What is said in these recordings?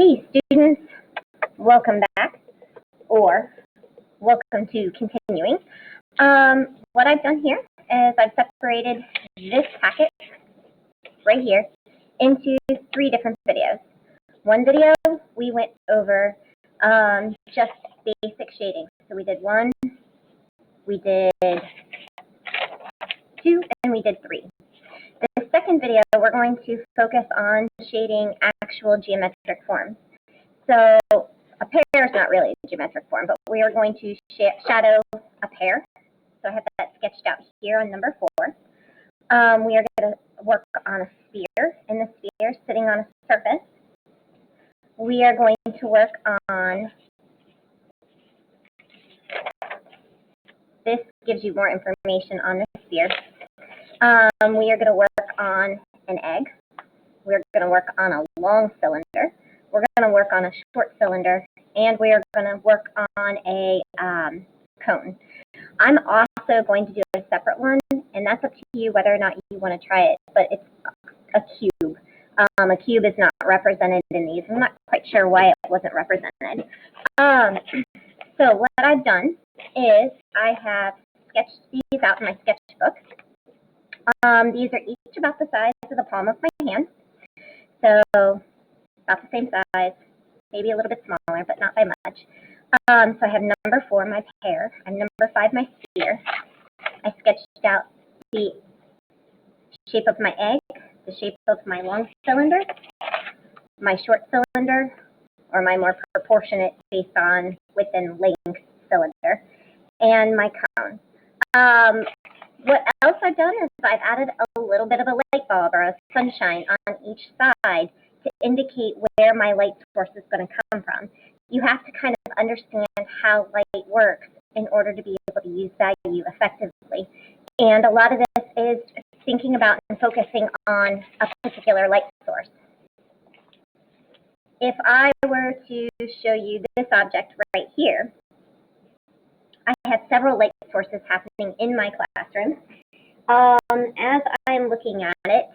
Hey students, welcome back, or welcome to continuing. What I've done here is I've separated this packet right here into 3 different videos. One video, we went over just basic shading. So we did 1, we did 2, and we did 3. The second video, we're going to focus on shading actual geometric forms. So a pear is not really a geometric form, but we are going to shadow a pear. So I have that sketched out here on number 4. We are going to work on a sphere, and the sphere is sitting on a surface. We are going to work on, this gives you more information on the sphere. We are going to work on an egg. We're going to work on a long cylinder. We're going to work on a short cylinder, and we are going to work on a cone. I'm also going to do a separate one, and that's up to you whether or not you want to try it, but it's a cube. A cube is not represented in these. I'm not quite sure why it wasn't represented. So what I've done is I have sketched these out in my sketchbook. These are each about the size of the palm of my hand. So about the same size, maybe a little bit smaller, but not by much. So I have number 4, my pear, and number 5, my sphere. I sketched out the shape of my egg, the shape of my long cylinder, my short cylinder, or my more proportionate based on width and length cylinder, and my cone. What else I've done is I've added a little bit of a light bulb or a sunshine on each side to indicate where my light source is going to come from. You have to kind of understand how light works in order to be able to use value effectively. And a lot of this is thinking about and focusing on a particular light source. If I were to show you this object right here, I have several light sources happening in my classroom. As I'm looking at it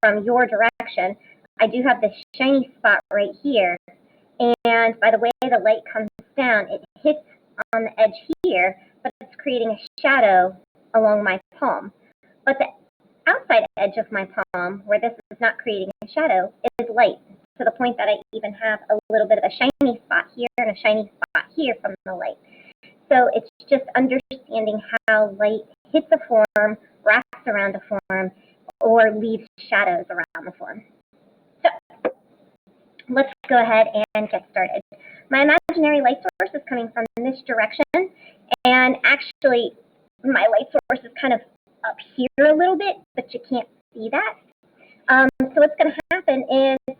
from your direction, I do have this shiny spot right here, and by the way the light comes down, it hits on the edge here, but it's creating a shadow along my palm. But the outside edge of my palm, where this is not creating a shadow, is light, to the point that I even have a little bit of a shiny spot here and a shiny spot here from the light. So it's just understanding how light hits a form, wraps around a form, or leaves shadows around the form. So let's go ahead and get started. My imaginary light source is coming from this direction, and actually my light source is kind of up here a little bit, but you can't see that. So what's going to happen is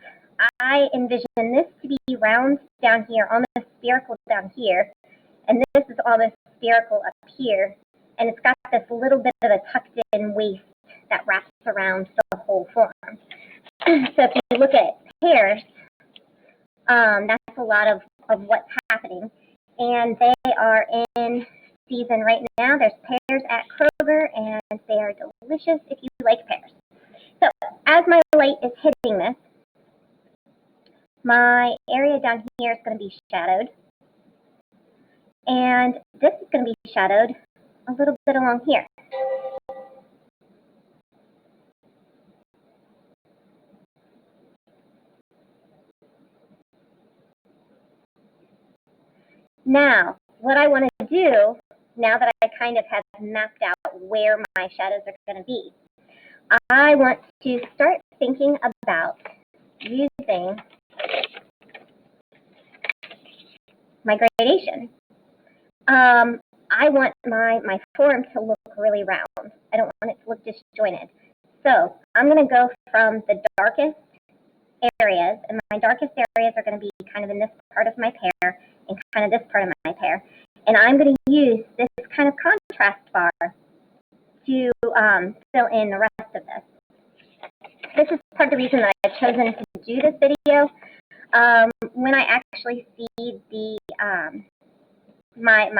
I envision this to be round down here, almost spherical down here, and this is almost spherical up here, and it's got this little bit of a tucked in waist that wraps around the whole form. So if you look at pears, that's a lot of what's happening, and they are in season right now. There's pears at Kroger, and they are delicious if you like pears. So as my light is hitting this, my area down here is going to be shadowed, and this is going to be shadowed a little bit along here. Now, what I want to do, now that I kind of have mapped out where my shadows are going to be, I want to start thinking about using my gradation. I want my form to look really round. I don't want it to look disjointed. So I'm going to go from the darkest areas, and my darkest areas are going to be kind of in this part of my pear and kind of this part of my pear. And I'm going to use this kind of contrast bar to fill in the rest of this. This is part of the reason that I've chosen to do this video. When I actually see the my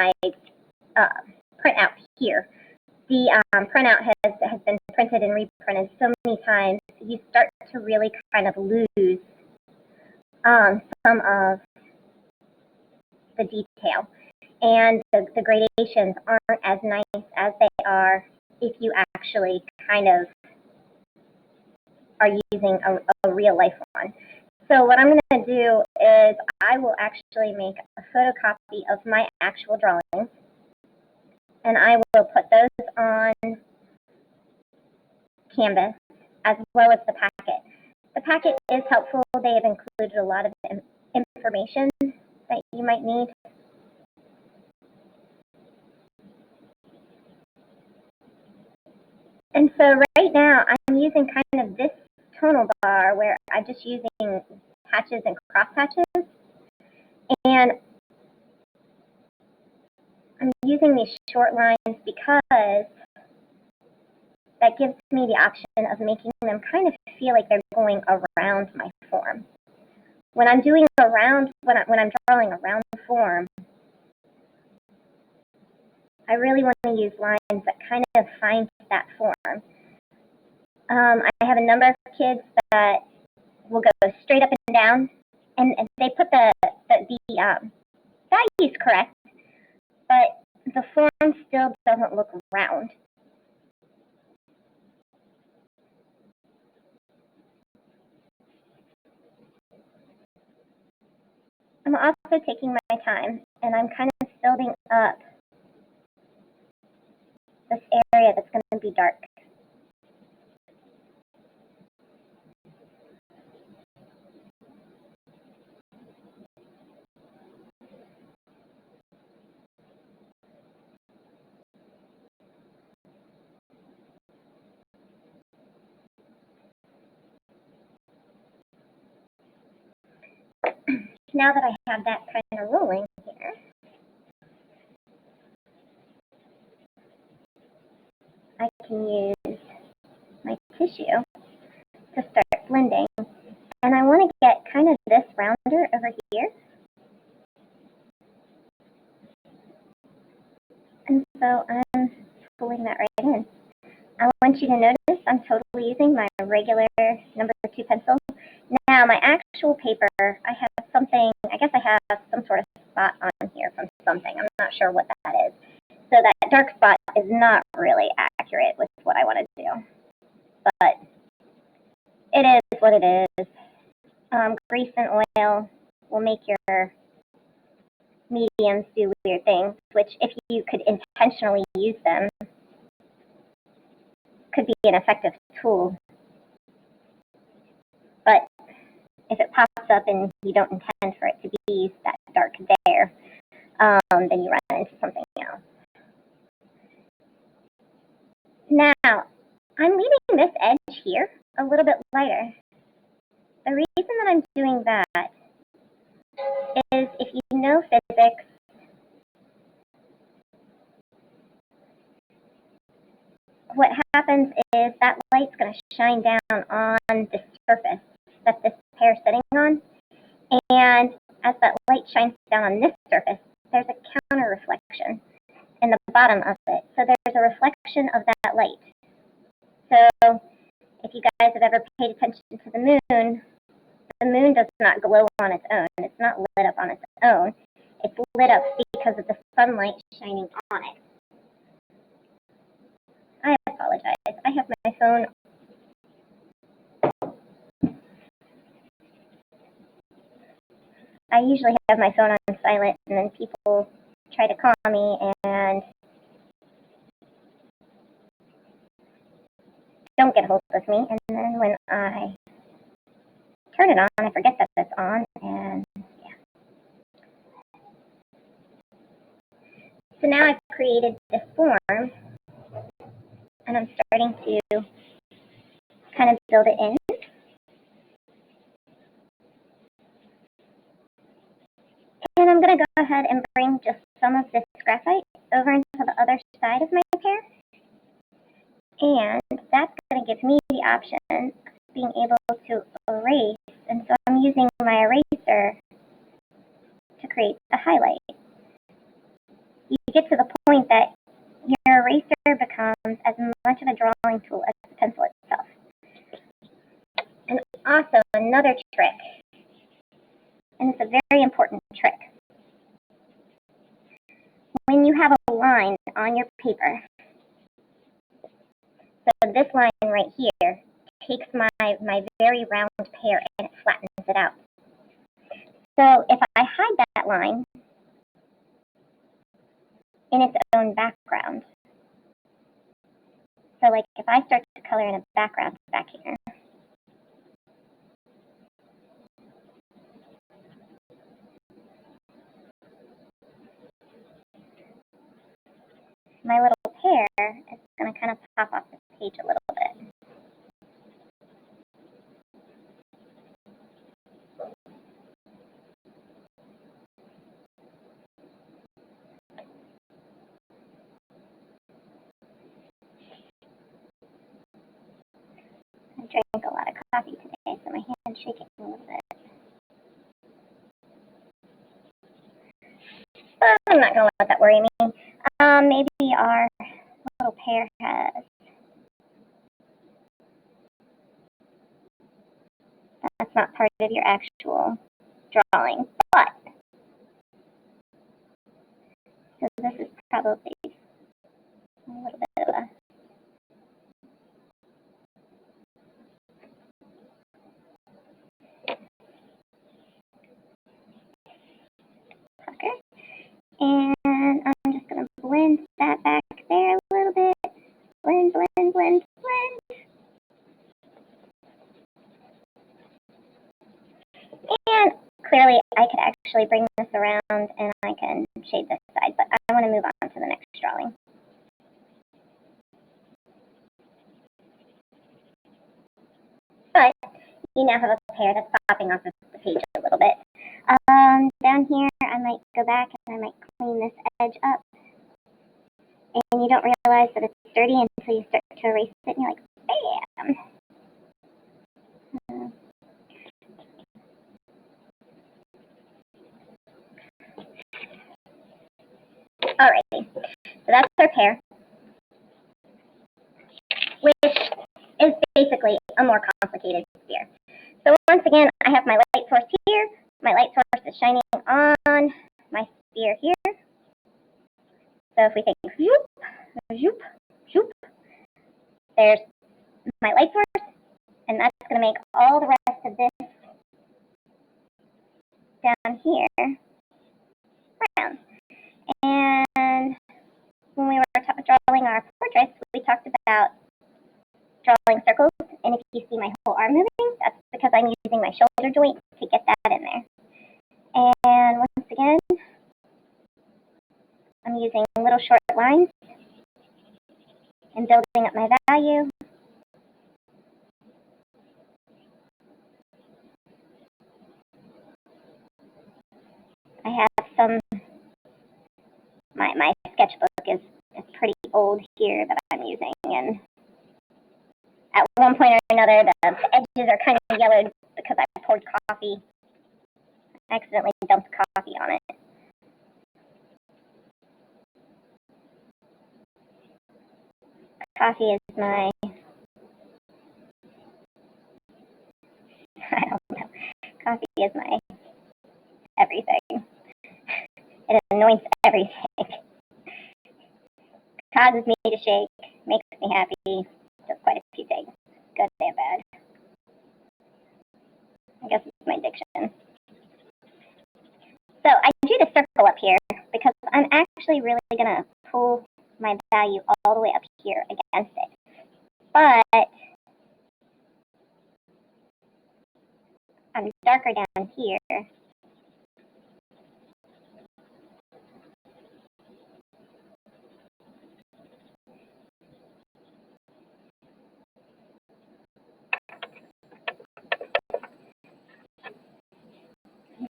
printout here, the printout has been printed and reprinted so many times, you start to really kind of lose some of the detail. And the gradations aren't as nice as they are if you actually kind of are using a real life one. So what I'm going to do is I will actually make a photocopy of my actual drawings, and I will put those on Canvas as well as the packet. The packet is helpful. They have included a lot of information that you might need. And so right now I'm using kind of this tonal bar where I'm just using hatches and cross hatches. And I'm using these short lines because that gives me the option of making them kind of feel like they're going around my form. When I'm doing around, when I'm drawing around the form, I really want to use lines that kind of find that form. I have a number of kids that will go straight up and down, and they put the values correct, but the form still doesn't look round. I'm also taking my time, and I'm kind of building up this area that's going to be dark. Now that I have that kind of rolling here, I can use my tissue to start blending. And I want to get kind of this rounder over here. And so I'm pulling that right in. I want you to notice I'm totally using my regular number 2 pencil. Now my actual paper, I have something, I guess I have some sort of spot on here from something. I'm not sure what that is. So that dark spot is not really accurate with what I want to do. But it is what it is. Grease and oil will make your mediums do weird things, which if you could intentionally use them, could be an effective tool. But if it pops up and you don't intend for it to be that dark there, then you run into something else. Now, I'm leaving this edge here a little bit lighter. The reason that I'm doing that is if you know physics, what happens is that light's going to shine down on the surface that this pear is sitting on. And as that light shines down on this surface, there's a counter reflection in the bottom of it. So there's a reflection of that light. So if you guys have ever paid attention to the moon does not glow on its own. It's not lit up on its own. It's lit up because of the sunlight shining on it. I apologize. I have my phone. I usually have my phone on silent, and then people try to call me and don't get a hold of me. And then when I turn it on, I forget that it's on, and yeah. So now I've created this form, and I'm starting to kind of build it in. And I'm going to go ahead and bring just some of this graphite over into the other side of my pear. And that's going to give me the option of being able to erase. And so I'm using my eraser to create the highlight. You get to the point that your eraser becomes as much of a drawing tool as the pencil itself. And also another trick important trick. When you have a line on your paper, so this line right here takes my very round pear and it flattens it out. So if I hide that line in its own background, so like if I start to color in a background back here, my little pear is going to kind of pop off the page a little bit. I drank a lot of coffee today, so my hand's shaking a little bit. But I'm not going to let that worry me. Maybe our little pear has, that's not part of your actual drawing, but, so this is probably a little bit of a, pucker. And I'm just going to blend that back there a little bit. Blend, blend, blend, blend. And clearly I could actually bring this around and I can shade this side, but I want to move on to the next drawing. But you now have a pear that's popping off of the page a little bit. Down here I might go back and I might clean this edge up. And you don't realize that it's dirty until you start to erase it and you're like, bam! Alrighty, so that's our pear, which is basically a more complicated sphere. So once again, I have my light source here. My light source is shining on my sphere here. So if we think zoop, zoop, zoop, there's my light source, and that's going to make all the rest of this down here brown. And when we were drawing our portraits, we talked about drawing circles, and if you see my whole arm moving, that's because I'm using my shoulder joint to get that in there. And once again, I'm using little short lines and building up my value. I have some, my sketchbook is pretty old here that I'm using, and at one point or another, the edges are kind of yellowed because I poured coffee. I accidentally dumped coffee on it. Coffee is my, I don't know, coffee is my everything. It anoints everything. Causes me to shake, makes me happy, does quite a few things, good and bad. I guess it's my addiction. So I drew the circle up here because I'm actually really going to pull my value all the way up here against it. But I'm darker down here.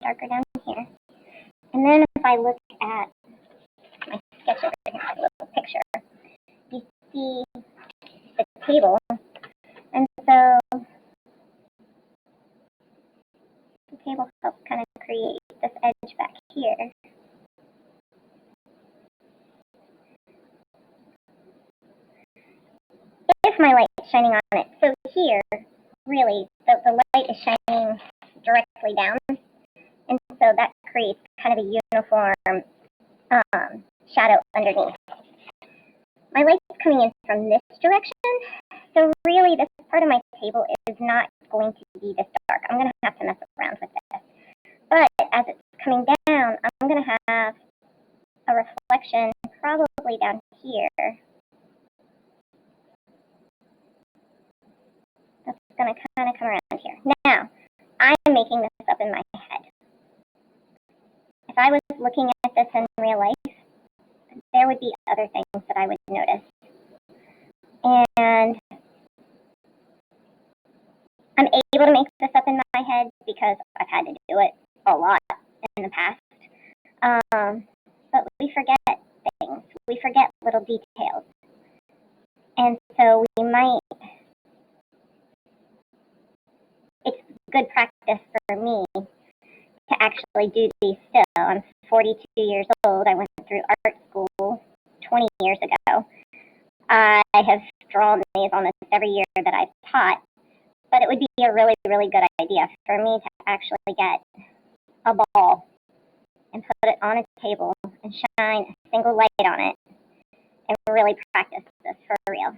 Darker down here. And then if I look at my sketch over here, my little picture, you see the table. And so the table helps kind of create this edge back here. If my light is shining on it, so here, really, the light is shining directly down. And so that creates kind of a uniform shadow underneath. My light's coming in from this direction, so really this part of my table is not going to be this dark. I'm going to have to mess around with this. But as it's coming down, I'm going to have a reflection probably down here. That's going to kind of come around here. Now, I'm making this up in my head. If I was looking at this in real life, there would be other things that I would notice. And I'm able to make this up in my head because I've had to do it a lot in the past. But we forget things. We forget little details. And so we might, it's good practice for me to actually do these still. I'm 42 years old. I went through art school 20 years ago. I have drawn these almost every year that I've taught, but it would be a really, really good idea for me to actually get a ball and put it on a table and shine a single light on it and really practice this for real.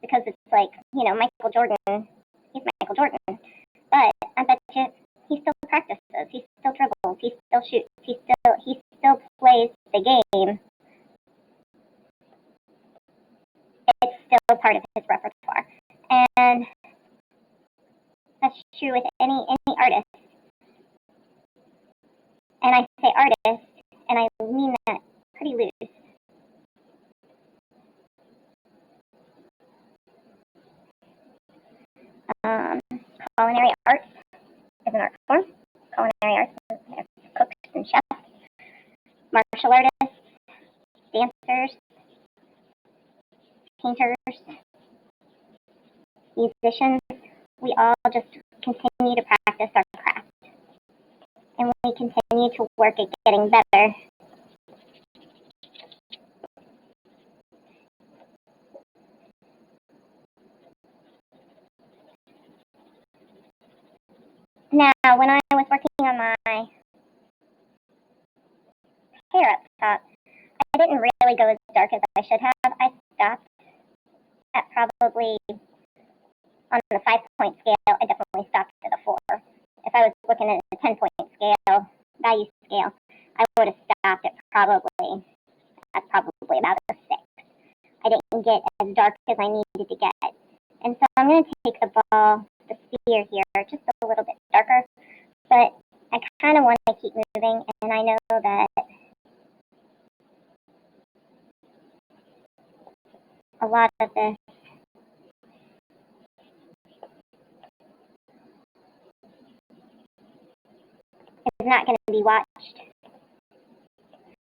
Because it's like, you know, Michael Jordan, he's Michael Jordan, but I bet you he still practices, he still dribbles, he still shoots, he still plays the game. It's still part of his repertoire. And that's true with any artist. And I say artist, and I mean that pretty loose. Culinary arts is an art form. Culinary arts is cooks and chefs, martial artists, dancers, painters, musicians. We all just continue to practice our craft. And we continue to work at getting better. Now, when I was working on my hair up top, I didn't really go as dark as I should have. I stopped at probably, on the 5-point scale, I definitely stopped at a 4. If I was looking at a 10-point scale, value scale, I would have stopped at probably about a 6. I didn't get as dark as I needed to get. And so I'm going to take the ball, the sphere here, just a little bit darker, but I kind of want to keep moving, and I know that a lot of this is not going to be watched.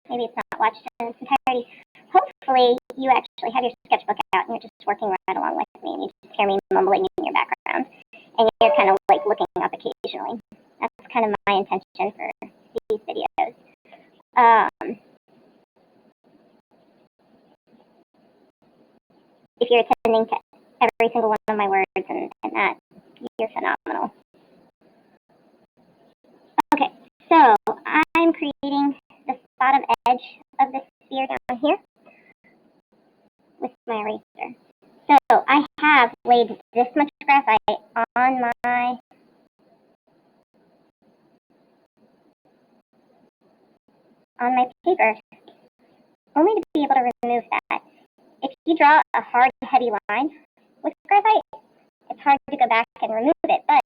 Maybe it's not watched in its entirety. Hopefully, you actually have your sketchbook out and you're just working right along with me, and you just hear me mumbling in your background, and you're kind of like looking up occasionally. That's kind of my intention for these videos. If you're attending to every single one of my words and that, you're phenomenal. Okay, so I'm creating the bottom edge of the sphere down here with my eraser. So I have laid this much graphite on my paper, only to be able to remove that. If you draw a hard, heavy line with graphite, it's hard to go back and remove it. But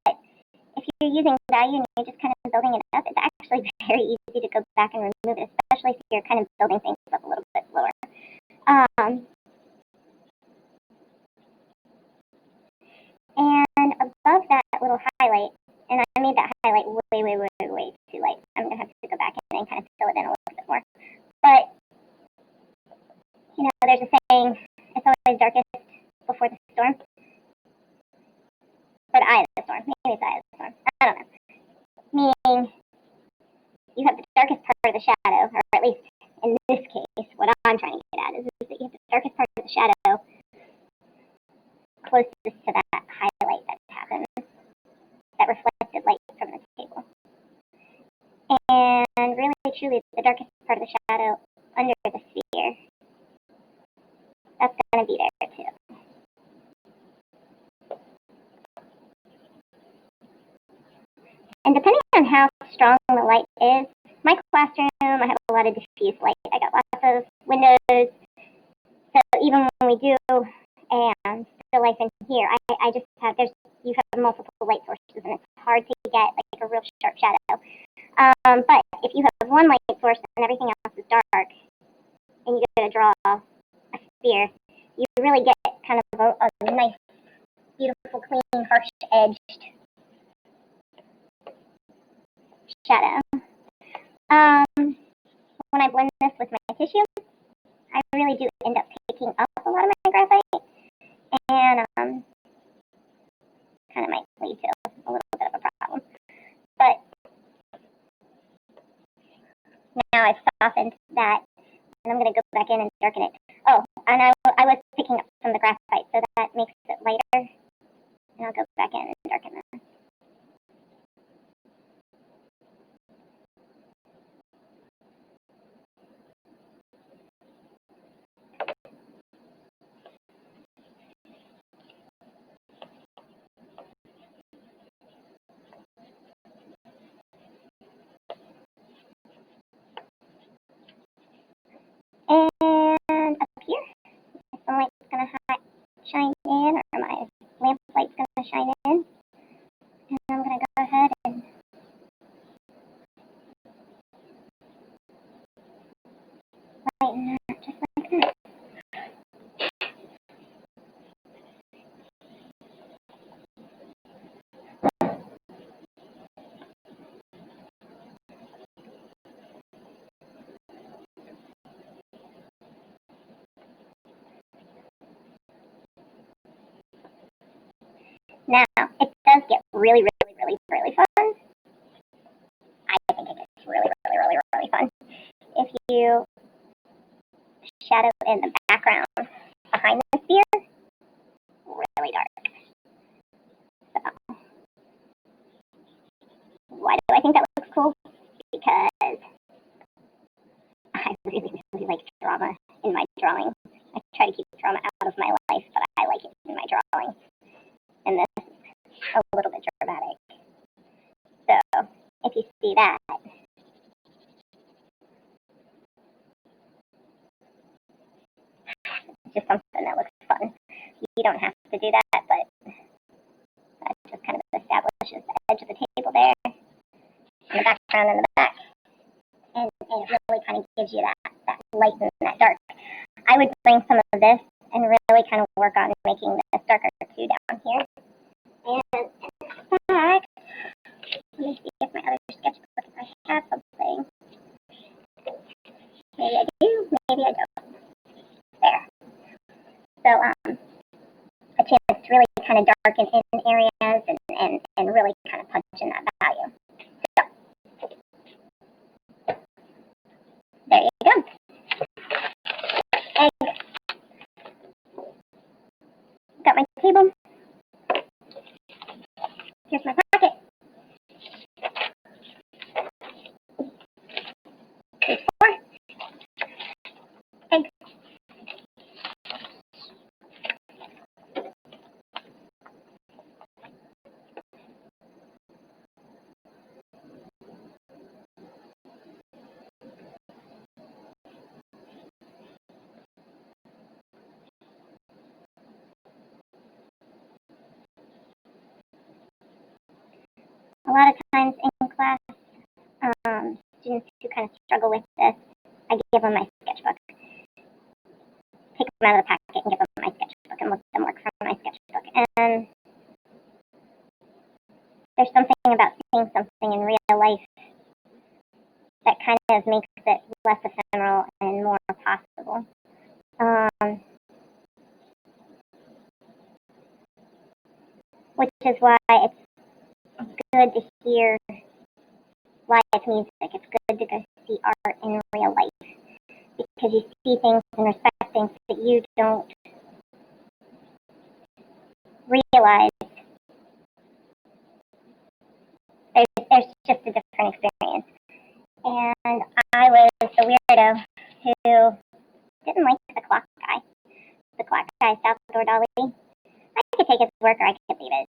if you're using value and you're just kind of building it up, it's actually very easy to go back and remove it, especially if you're kind of building things up a little bit slower. And above that little highlight, and I made that highlight way too light. I'm going to have to go back and kind of fill it in a little bit more. But, you know, there's a saying, it's always darkest before the storm. Or the eye of the storm. Maybe it's the eye of the storm. I don't know. Meaning, you have the darkest part of the shadow, or at least in this case, what I'm trying to get at is that you have the darkest part of the shadow closest to that highlight that's truly the darkest part of the shadow under the sphere. That's going to be there too. And depending on how strong the light is, my classroom, I have a lot of diffuse light. I got lots of windows. So even when we do and still life in here, I just have, you have multiple light sources and it's hard to get like a real sharp shadow. But if you have one light source and everything else is dark, and you go to draw a sphere, you really get kind of a nice, beautiful, clean, harsh-edged shadow. When I blend this with my tissue, I really do end up picking up a lot of my graphite, and kind of might lead to a little bit of a problem. But now I've softened that, and I'm going to go back in and darken it. Oh, and I was picking up some of the graphite, so that makes it lighter, and I'll go back in and darken that. And up here, the sunlight's going to shine in, or my lamp light's going to shine in. And I'm going to go ahead and lighten that just like that. Now, it does get really, really, really, really fun. I think it gets really, really, really, really fun if you shadow in the background behind the sphere really dark. So, why do I think that looks cool? Because I really, really like drama in my drawing. I try to keep drama out of my life, but I like it in my drawing. And this is a little bit dramatic. So, if you see that, it's just something that looks fun. You don't have to do that, but that just kind of establishes the edge of the table there, and the background in the back, and it really kind of gives you that light and that dark. I would bring some of this and really kind of work on making this darker too down here. And in fact, let me see if my other sketchbook, if I have something. Maybe I do, maybe I don't. There. So, a chance to really kind of darken in areas and really kind of punch in that value. So, there you go. And got my table. Here's my pocket. Page 4. Eggs. A lot of times in class, students who kind of struggle with this, I give them my sketchbook. Take them out of the packet and give them my sketchbook and let them work from my sketchbook. And there's something about seeing something in real life that kind of makes it less ephemeral and more possible. Which is why it's good to hear live music. It's good to go see art in real life, because you see things and respect things that you don't realize. There's just a different experience. And take his work or I could leave it.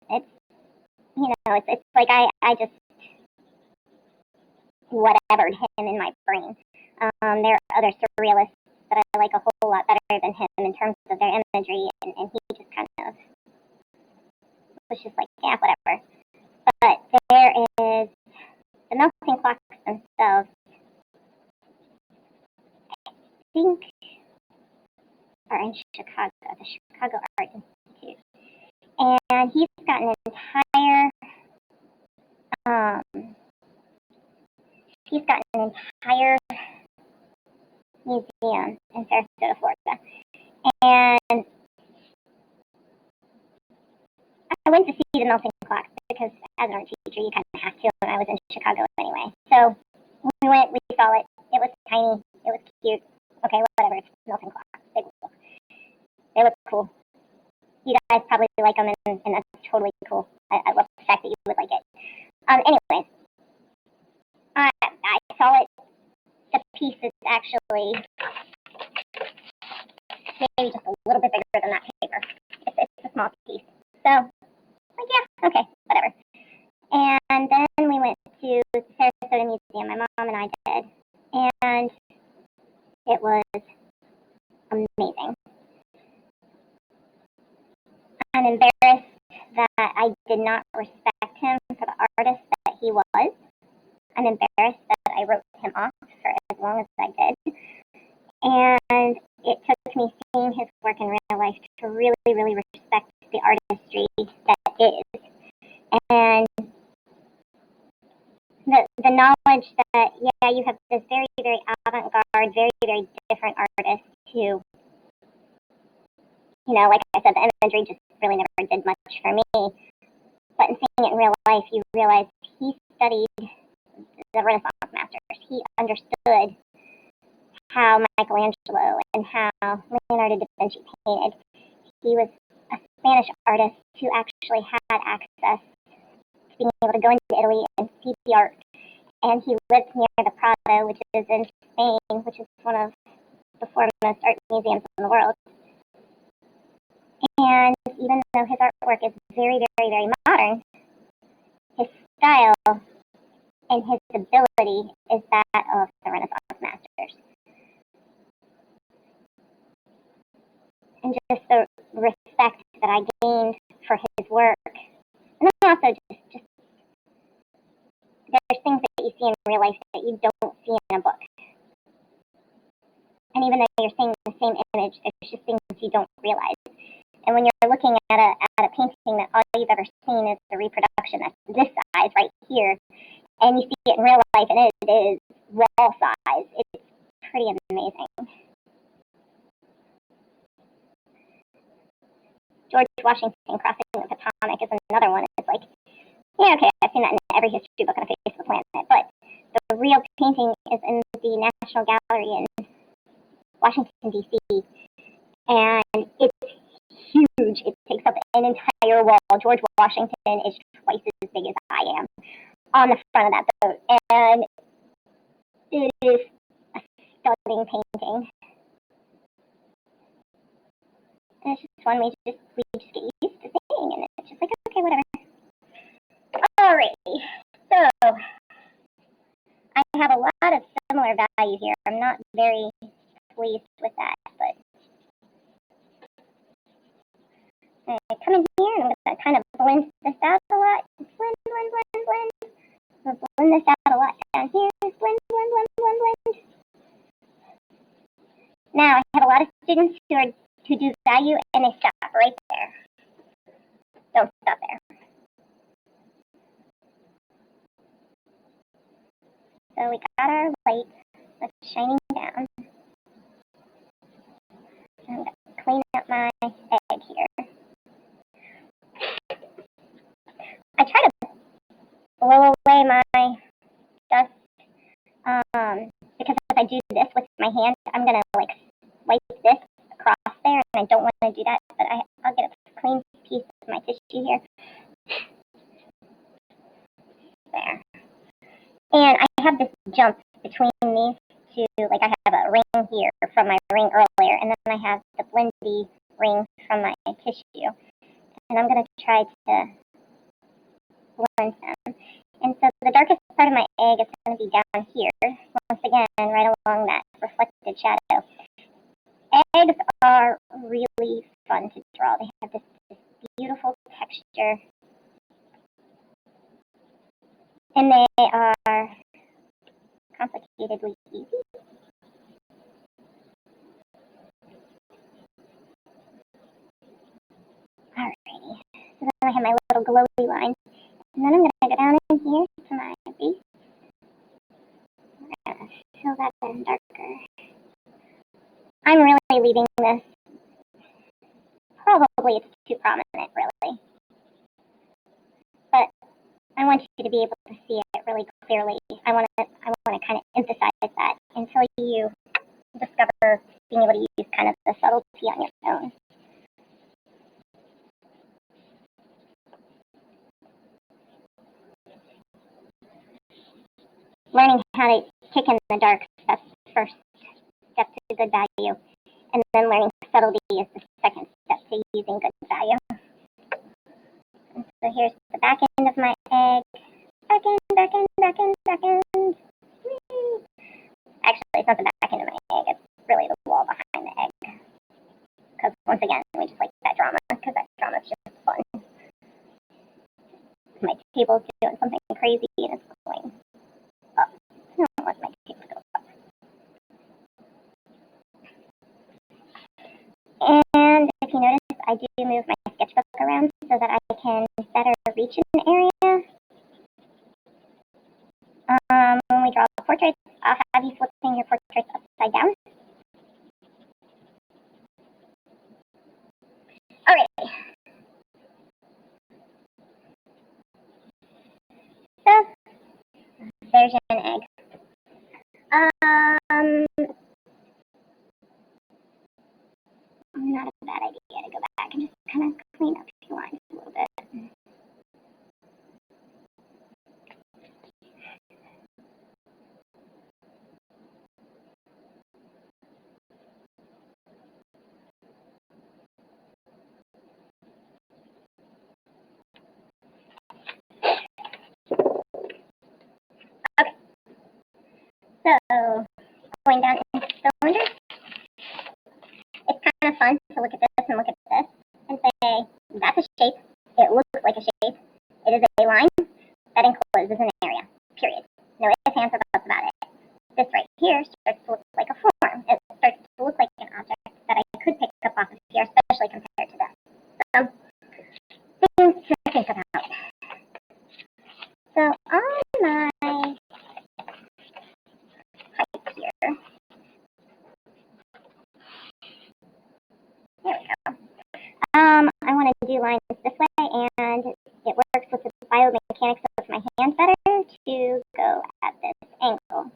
It's like I just whatevered him in my brain. There are other surrealists that I like a whole lot better than him in terms of their imagery, and he just kind of was just like, yeah, whatever. But there is the melting clocks themselves, I think, are in Chicago, the Chicago Art Institute. And he's got an entire museum in Sarasota, Florida. And I went to see the melting clocks because as an art teacher, you kind of have to, and I was in Chicago anyway. So we went, we saw it. It was tiny. It was cute. Okay, whatever. It's melting clocks. Big deal. They look cool. You guys probably like them, and that's totally cool. I love the fact that you would like it. Anyways, I saw it. The piece is actually maybe just a little bit bigger than that paper. It's a small piece. So, like, yeah, okay, whatever. And then we went to the Sarasota Museum, my mom and I did, and it was amazing. I'm embarrassed that I did not respect him for the artist that he was. I'm embarrassed that I wrote him off for as long as I did. And it took me seeing his work in real life to really, really respect the artistry that is. And the knowledge that, yeah, you have this very, very avant-garde, very, very different artist who, like I said, the imagery just really never did much for me. But in seeing it in real life, you realize he studied the Renaissance masters. He understood how Michelangelo and how Leonardo da Vinci painted. He was a Spanish artist who actually had access to being able to go into Italy and see the art. And he lives near the Prado, which is in Spain, which is one of the foremost art museums in the world. And even though his artwork is very, very, very modern, his style and his ability is that of the Renaissance masters. And just the respect that I gained for his work. And then also just there's things that you see in real life that you don't see in a book. And even though you're seeing the same image, there's just things you don't realize. And when you're looking at a painting that all you've ever seen is the reproduction that's this size right here, and you see it in real life and it is wall size, it's pretty amazing. George Washington crossing the Potomac is another one. It's like, yeah, okay, I've seen that in every history book on the face of the planet, but the real painting is in the National Gallery in Washington, D.C., and it's huge. It takes up an entire wall. George Washington is twice as big as I am on the front of that boat, and it is a stunning painting. And it's just one we just get used to seeing, and it's just like, okay, whatever. Alrighty, so I have a lot of similar value here. I'm not very pleased with that, but I come in here and I'm going to kind of blend this out a lot. Blend. We'll blend this out a lot down here. Blend. Now, I have a lot of students who do value and they stop right there. Don't stop there. So we got our light that's shining down. I'm going to clean up my egg here. I try to blow away my dust because if I do this with my hand, I'm going to like wipe this across there, and I don't want to do that, but I'll get a clean piece of my tissue here. There. And I have this jump between these two, like I have a ring here from my ring earlier, and then I have the blendy ring from my tissue. and I'm going to try to blend them. And so the darkest part of my egg is going to be down here, once again, right along that reflected shadow. Eggs are really fun to draw. They have this beautiful texture, and they are complicatedly easy. Alrighty, so then I have my little glowy line, and then I'm going to go down in here to my base. I'm going to fill that in darker. I'm really leaving this, probably it's too prominent, really. But I want you to be able to see it really clearly. I want to kind of emphasize that until you discover being able to use kind of the subtlety on your own. Learning how to kick in the dark, that's the first step to good value. And then learning subtlety is the second step to using good value. And so here's the back end of my egg. Back end. Actually, it's not the back end of my egg, it's really the wall behind the egg. Because once again, we just like that drama, because that drama is just fun. My table's doing something crazy and it's going up. I don't want my table to go up. And if you notice, I do move my sketchbook around so that I can better reach an area. When we draw portraits, I'll have you flipping your portraits upside down. Alright. So, there's an egg. Not a bad idea to go back and just kind of clean up your lines a little bit. Okay. So, going down into cylinders, it's kind of fun to look at this and look at this and say, that's a shape. It looks like a shape. It is a line that encloses an area, period. No ifs, ands, or buts about it. This right here starts to look like a form. It starts to look like an object that I could pick up off of here, especially compared to this. So, things to think about. So, on my pipe here, there we go. I want to do lines this way, and it works with the biomechanics of my hand better to go at this angle.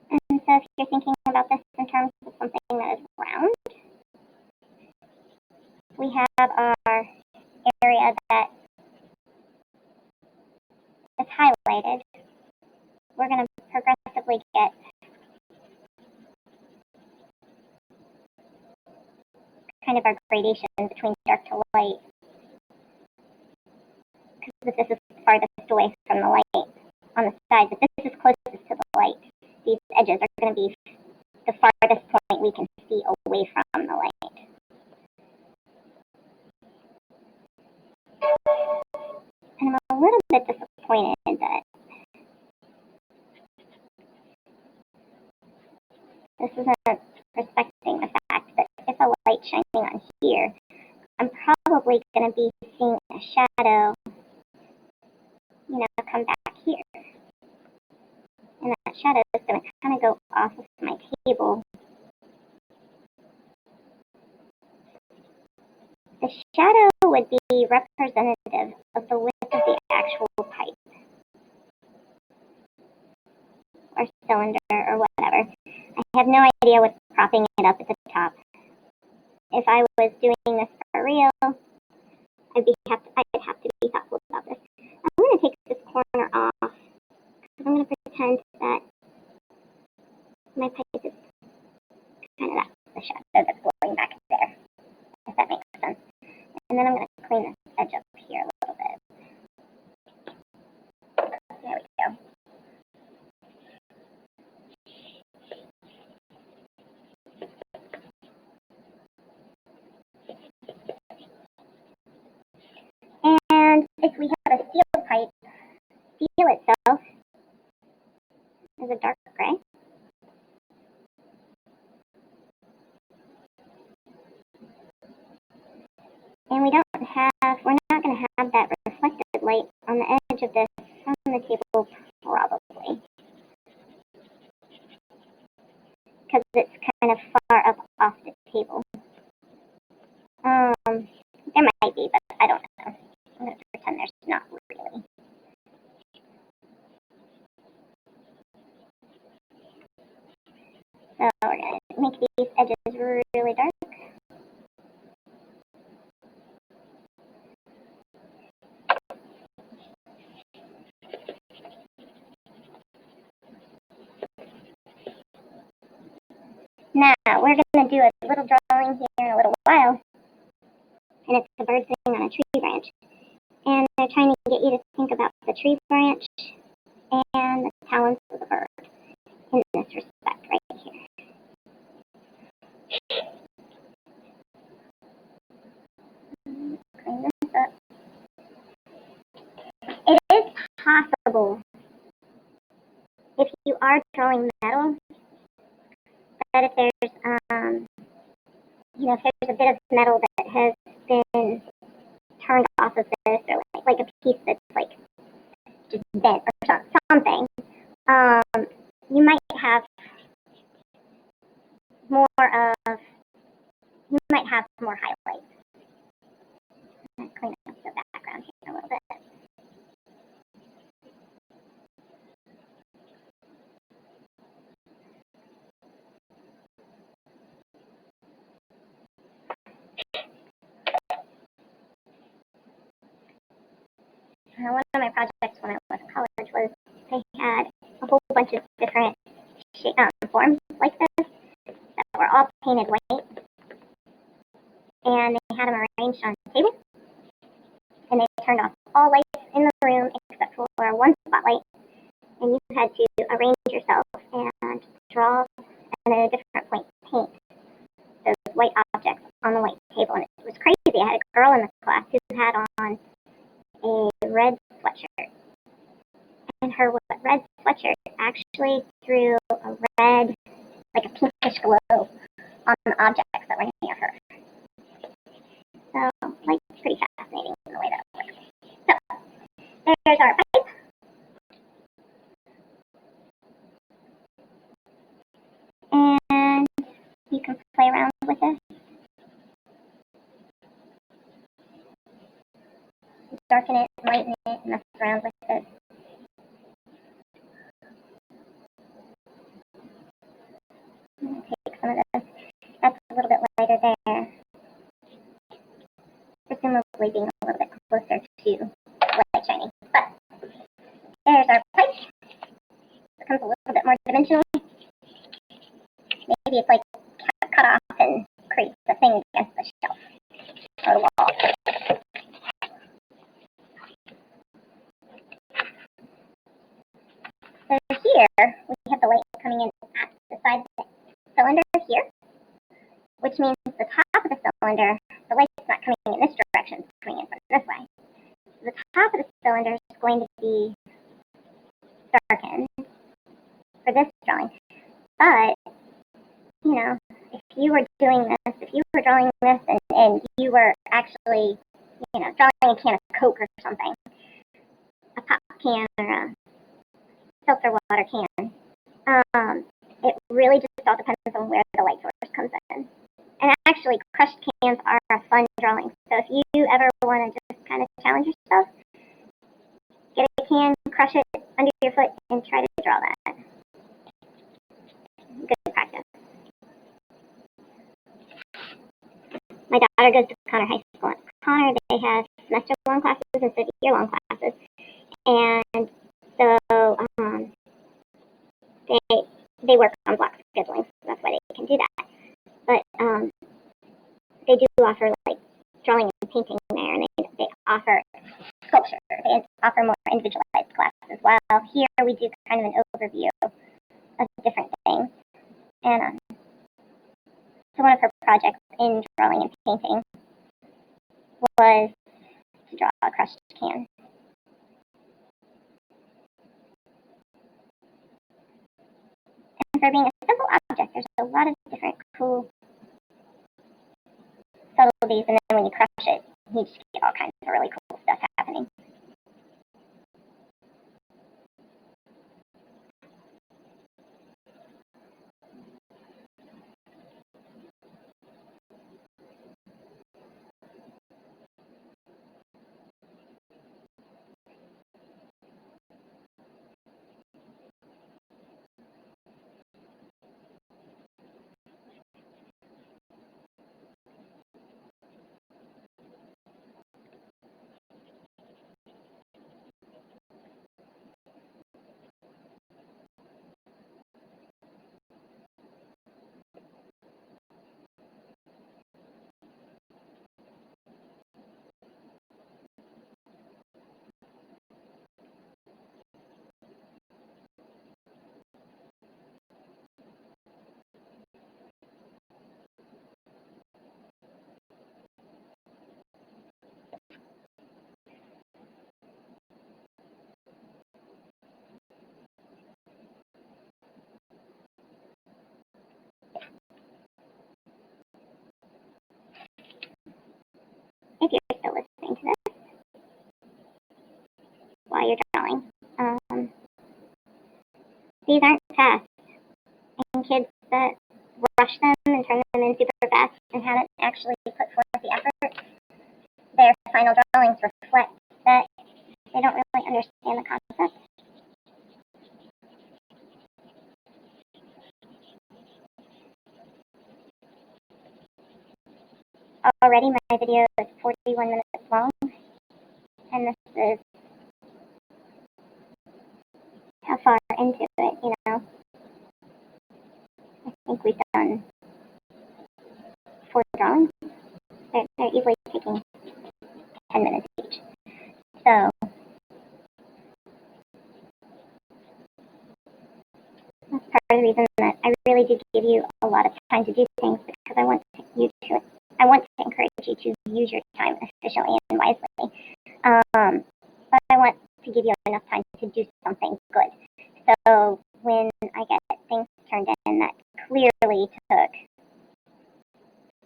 And so if you're thinking about this in terms of something that is round, we have our area that is highlighted. We're going to progressively get kind of our gradation between dark to light. Because this is farthest away from the light on the side, but this is closest to the light. These edges are going to be the farthest point we can see away from the light. And I'm a little bit disappointed that this isn't respecting the fact that if a light's shining on here, I'm probably going to be seeing a shadow, come back here. And that shadow is going to kind of go off of my table. The shadow would be representative of the width of the actual pipe, or cylinder, or whatever. I have no idea what's propping it up at the top. If I was doing this for real, I'd have to be thoughtful about this. I'm going to take this corner off, because I'm going to pretend that my pipe is kind of that's the shadow that's going back there, if that makes sense. And then I'm going to clean this edge up here a little bit. There we go. And if we have a steel pipe, steel itself is a dark gray. And we're not going to have that reflected light on the edge of this from the table, probably. Because it's kind of far up off the table. There might be, but I don't know. I'm going to pretend there's not really. So we're going to make these edges really dark. Now, we're going to do a little drawing here in a little while. And it's a bird sitting on a tree branch. And they're trying to get you to think about the tree branch and the talons of the bird in this respect right here. Clean this up. It is possible, if you are drawing metal, that if there's, if there's a bit of metal that has been turned off of this, or like a piece that's like just bent or something, you might have more highlights. I'm going to clean up the background here a little bit. One of my projects when I was in college was they had a whole bunch of different forms like this that were all painted white, and they had them arranged on the table, and they turned off all lights in the room except for one spotlight, and you had to arrange yourself and draw, and at a different point paint those white objects on the white table, and it was crazy. I had a girl in the class who had on a red sweatshirt, and her red sweatshirt actually threw a red, like a pinkish glow on the objects that were near her. So, like, pretty fascinating in the way that works. So, there's our pipe. And you can play around with it. Darken it, lighten it, mess around with it. I'm going to take some of this. That's a little bit lighter there. Presumably being a little bit closer to light shining. But there's our pipe. It becomes a little bit more dimensional. Maybe it's like cut off and creates a thing against the shelf or the wall. So here, we have the light coming in at the side of the cylinder here, which means the top of the cylinder, the light's not coming in this direction, it's coming in from this way. So the top of the cylinder is going to be darkened for this drawing. But, if you were doing this, if you were drawing this and you were actually, drawing a can of Coke or something, a pop can or a seltzer water can, it really just all depends on where the light source comes in. And actually, crushed cans are a fun drawing. So if you ever want to just kind of challenge yourself, get a can, crush it under your foot, and try to draw that. Good practice. My daughter goes to Connor High School. At Connor, they have semester-long classes instead of year-long classes. And so they work on block scheduling, so that's why they can do that. um, they do offer like drawing and painting there, and they offer sculpture. They offer more individualized classes as well. Here we do kind of an overview of different things. And so one of her projects in drawing and painting was to draw a crushed can. And for being a simple object, there's a lot of different cool subtleties, and then when you crush it, you just get all kinds of really cool stuff happening. If you're still listening to this while you're drawing, these aren't fast, and kids that rush them and turn them in super fast and haven't actually put forth the effort, their final drawings reflect that they don't really understand the concept. Already my video is 41 minutes long, and this is how far into it, you know. I think we've done 4 drawings. They're easily taking 10 minutes each. So that's part of the reason that I really do give you a lot of time to do things, because I want to encourage you to use your time efficiently and wisely. But I want to give you enough time to do something good. So when I get things turned in that clearly took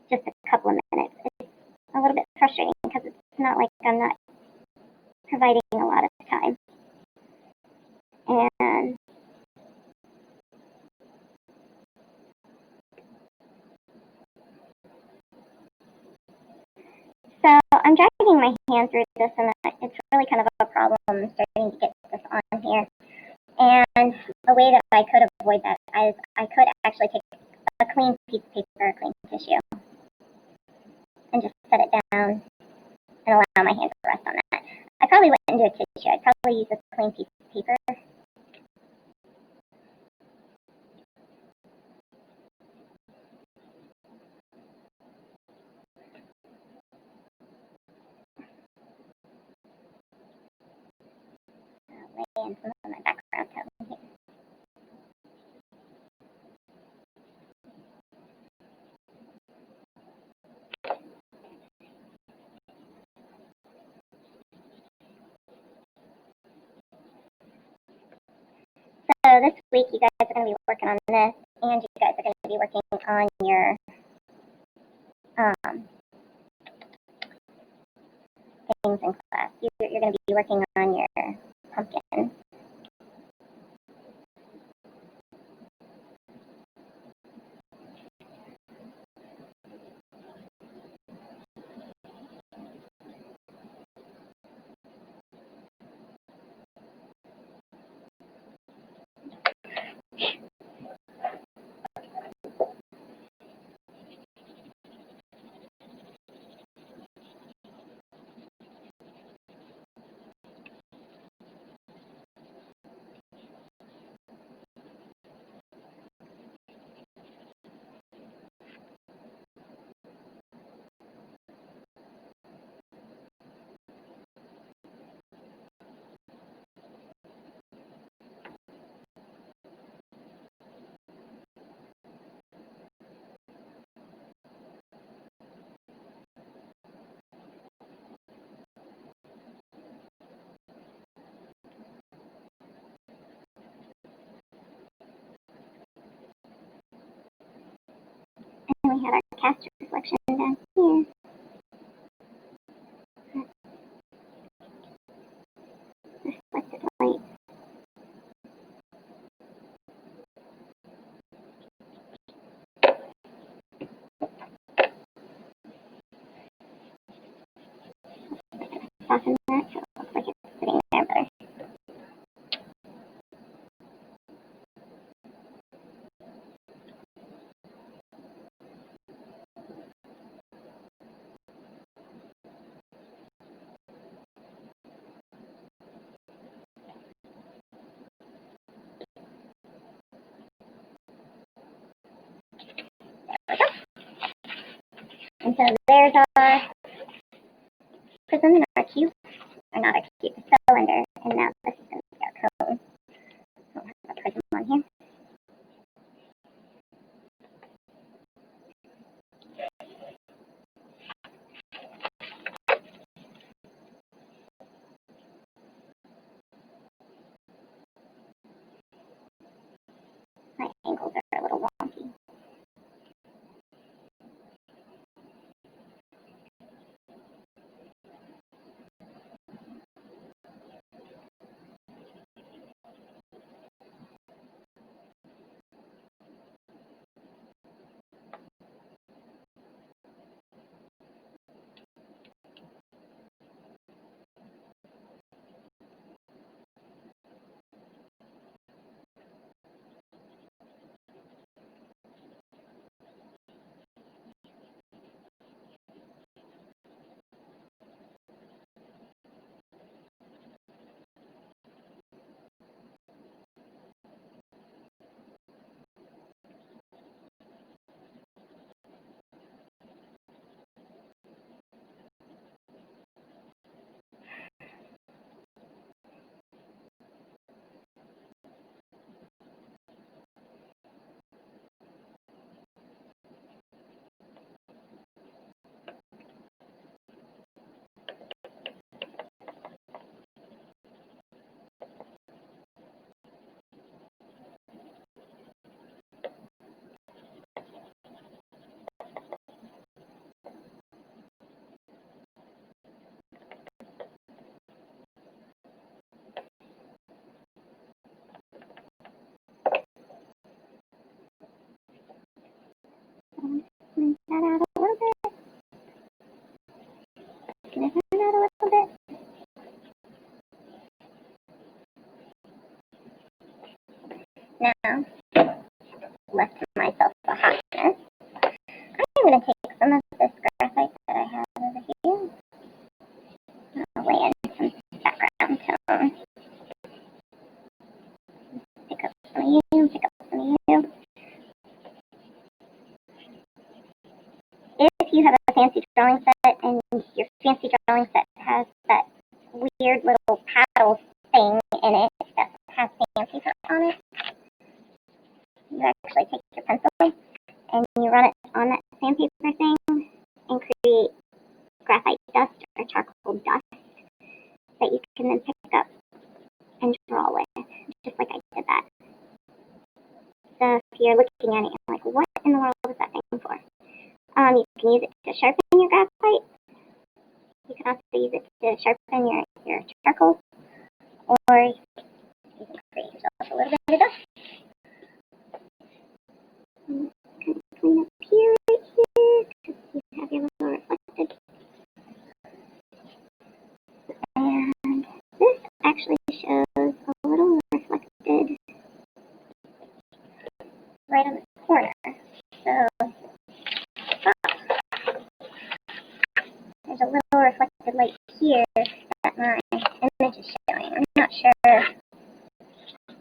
just a couple of minutes, it's a little bit frustrating, because it's not like I'm not providing a lot of time. And so I'm dragging my hand through this, and it's really kind of a problem starting to get this on here. And a way that I could avoid that is I could actually take a clean piece of paper, a clean tissue, and just set it down and allow my hand to rest on that. I probably wouldn't do a tissue. I'd probably use a clean piece of paper. Lay in some of my background tone here. So this week you guys are going to be working on this, and you guys are going to be working on your things in class. You're going to be working on your pumpkin. cast reflection down here. Reflected light. Soften that so it looks like it's sitting there better. And so there's our prism and our cube, or not our cube, cylinder, and now this is going to be our cone. So we'll have our prism on here. My angles are a little wonky. Smooth that out a little bit. Smooth that out a little bit. Now, left myself a hot mess. I'm going to take some of this graphite that I have over here. I'll lay in some background tone. Pick up some of you, pick up some of you. If you have a fancy drawing set and your fancy drawing set has that weird little paddle thing in it that has sandpaper on it, you actually take your pencil and you run it on that sandpaper thing and create graphite dust or charcoal dust that you can then pick up and draw with, just like I did that. So if you're looking at it, you're like, what in the world is that thing for? You can use it to sharpen your graphite. You can also use it to sharpen your charcoal, or you can create yourself a little bit of dust. Kind of clean up here, right here, because you have your little reflected. And this actually shows a little reflected right on the corner. So there's a little reflected light here that my image is showing. I'm not sure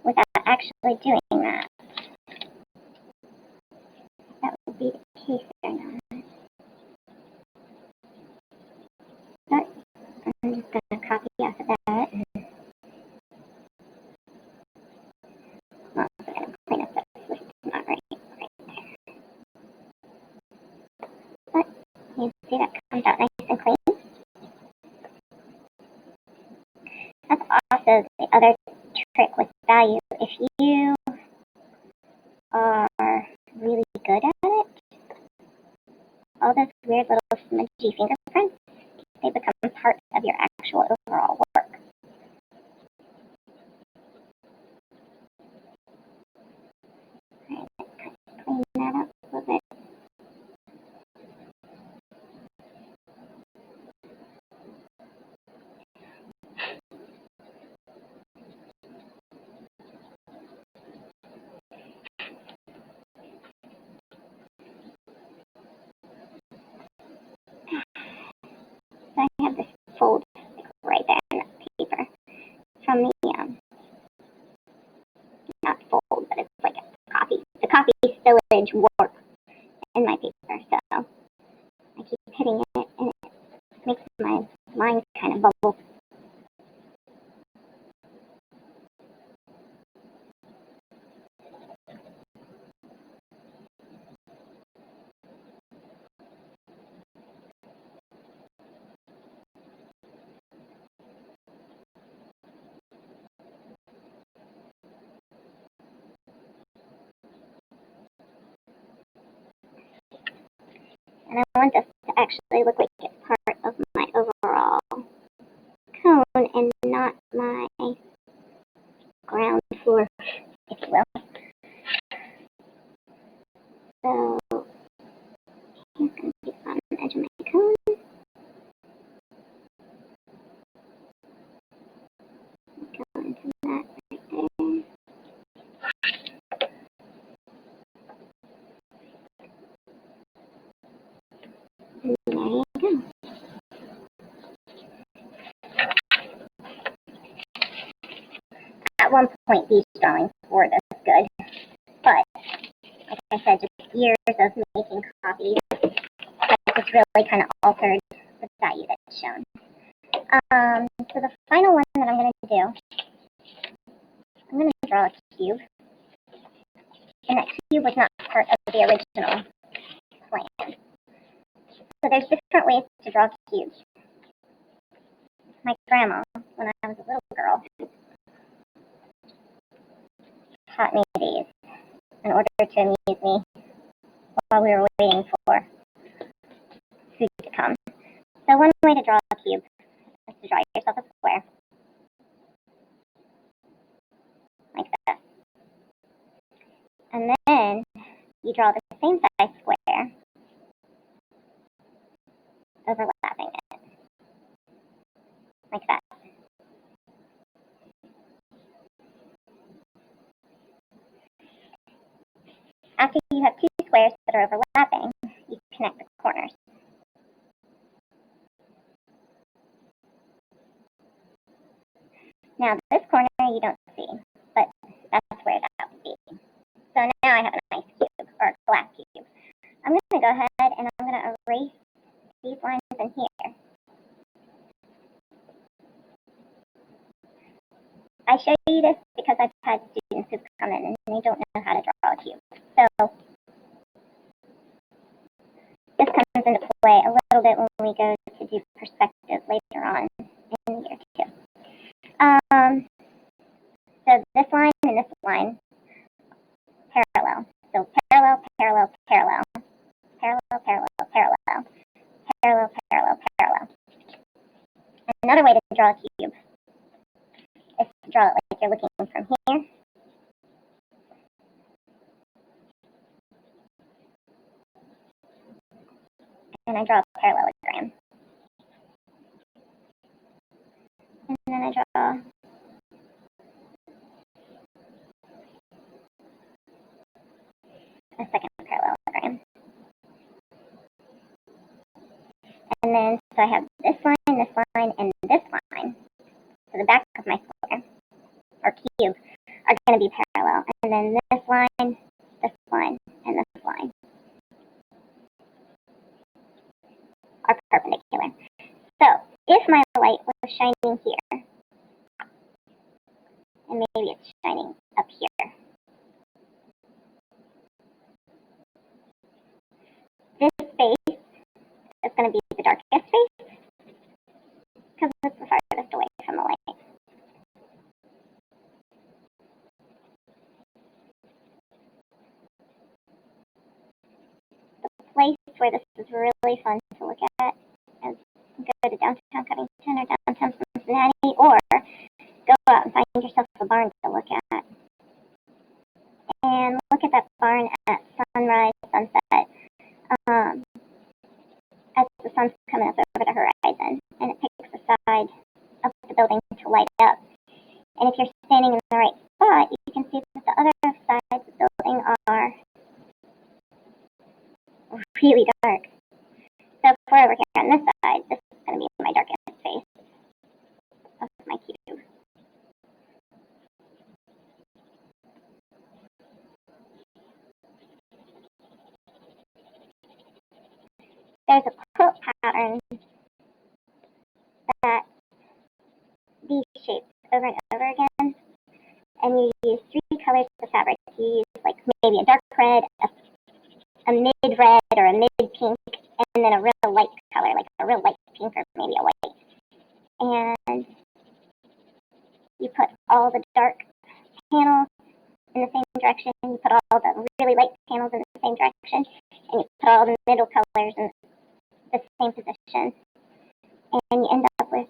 without actually doing that. That would be the case or not. But I'm just going to copy off of that. I'm also going to clean up that it's not right there. But you see that comes out nice and clean. That's also the other trick with value. If you are really good at it, all those weird little smudgy fingerprints, they become part of your actual overall work. Alright, let's clean that up a little bit. So I have this fold right there in that paper from the, not fold, but it's like the coffee spillage warp in my paper. So I keep hitting it and it makes my line kind of bubble. And I want this to actually look like it's part of my overall cone and not my ground floor, if you will. So I'm going to do this on the edge of my cone. Go into that right there. And there you go. At one point, these drawings were this good, but like I said, just years of making copies has just really kind of altered the value that's shown. So the final one that I'm going to do, I'm going to draw a cube, and that cube was not part of the original plan. So there's different ways to draw cubes. My grandma, when I was a little girl, taught me these in order to amuse me while we were waiting for food to come. So one way to draw a cube is to draw yourself a square, like this. And then you draw the same size square, overlapping it, like that. After you have two squares that are overlapping, you connect the corners. Now this corner you don't see, but that's where that would be. So now I have a nice cube, or a glass cube. I'm going to go ahead and I'm going to erase these lines in here. I show you this because I've had students who've come in and they don't know how to draw a cube. So this comes into play a little bit when we go to do perspective later on in year 2. So this line and this line parallel. So parallel, parallel, parallel, parallel, parallel, parallel, parallel, parallel, parallel. Another way to draw a cube is to draw it like you're looking from here. And I draw a parallelogram. And then I draw a second parallelogram. And then, so I have this line, and this line. So the back of my square, or cube, are going to be parallel. And then this line, and this line are perpendicular. So if my light was shining here, and maybe it's shining up here, this space is going to be the darkest space because it's the farthest away from the light. The place where where this is really fun to look at is go to downtown Covington or downtown Cincinnati, or go out and find yourself a barn to look at. And look at that barn at sunrise, sunset, as the sun's coming up over the horizon, and it picks the side of the building to light up. And if you're standing in the right spot, you can see that the other sides of the building are really dark. So if we're over here on this side, this is going to be my darkest face of my cube. There's a quilt pattern that these shapes over and over again, and you use 3 colors of fabric. You use like maybe a dark red, a mid red, or a mid pink, and then a real light color, like a real light pink or maybe a white. And you put all the dark panels in the same direction, you put all the really light panels in the same direction, and you put all the middle colors in the same position. And you end up with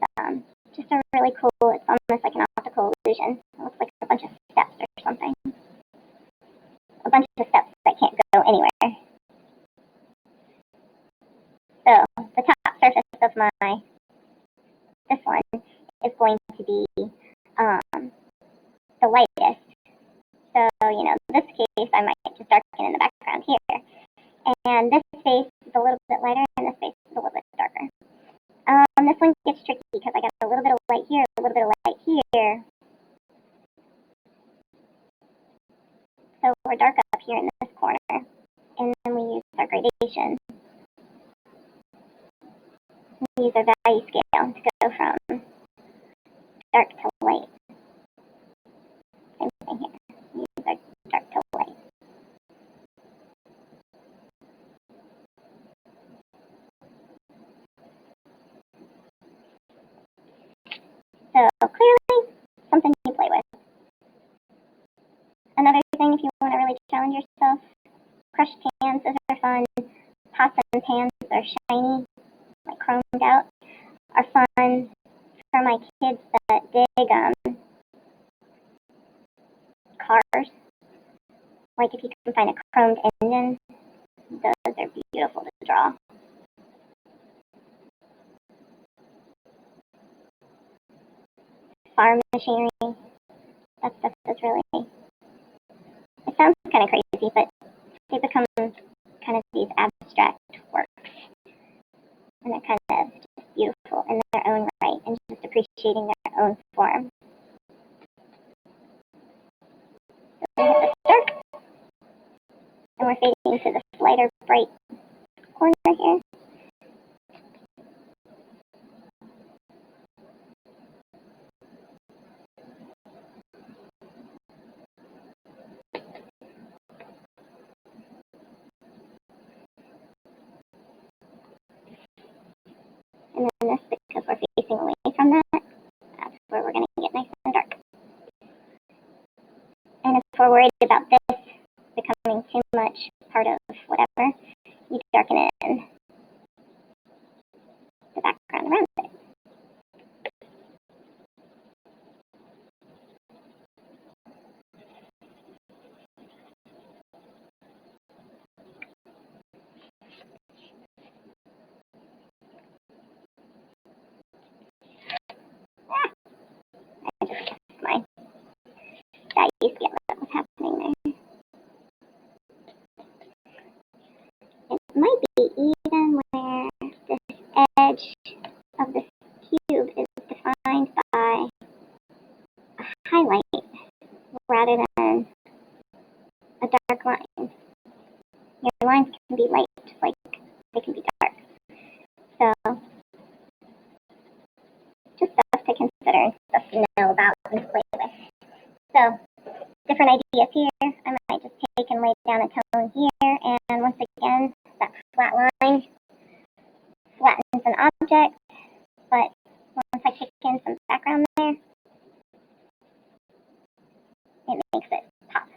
just a really cool, it's almost like an optical illusion. It looks like a bunch of steps or something. A bunch of steps that can't go anywhere. So the top surface of this one is going to be the lightest. So, in this case, I might just darken in the background here. And this face is a little bit lighter, and this face is a little bit darker. This one gets tricky because I got a little bit of light here, a little bit of light here. So we're dark up here in this corner, and then we use our gradation. We use our value scale to go from dark to light. Same thing here. We use our dark to light. So clearly, something you play with. Another thing, if you want to really challenge yourself, crushed pans, those are fun. Pots and pans are shiny, like chromed out, are fun for my kids that dig cars. Like if you can find a chromed engine, those are beautiful to draw. Farm machinery, that stuff is really, it sounds kind of crazy, but they become kind of these abstract works. And they're kind of just beautiful in their own right and just appreciating their own form. So we have this dark, and we're fading to this lighter, bright corner here. And then this, because we're facing away from that, that's where we're going to get nice and dark. And if we're worried about this becoming too much part of whatever, you darken it in the background around it. I just guessed my value scale that was happening there. It might be even where this edge of this cube is defined by a highlight rather than a dark line. Your lines can be light, like they can be dark. So just stuff to consider and stuff to know about and play with. So different ideas here. I might just take and lay down a tone here, and once again, that flat line flattens an object, but once I kick in some background there, it makes it pop.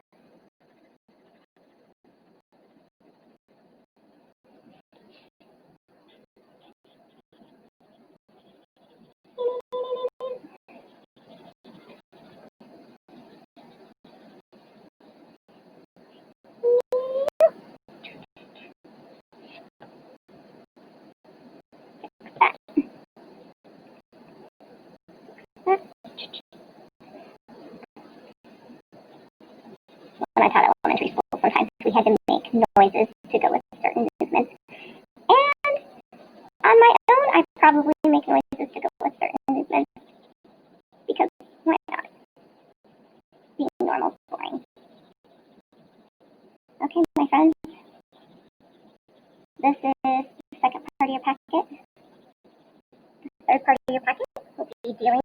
when I taught elementary school, sometimes we had to make noises to go with certain movements. And on my own, I probably make noises to go with certain movements because why not? Being normal is boring. Okay, my friends, this is the second part of your packet. The third part of your packet will be dealing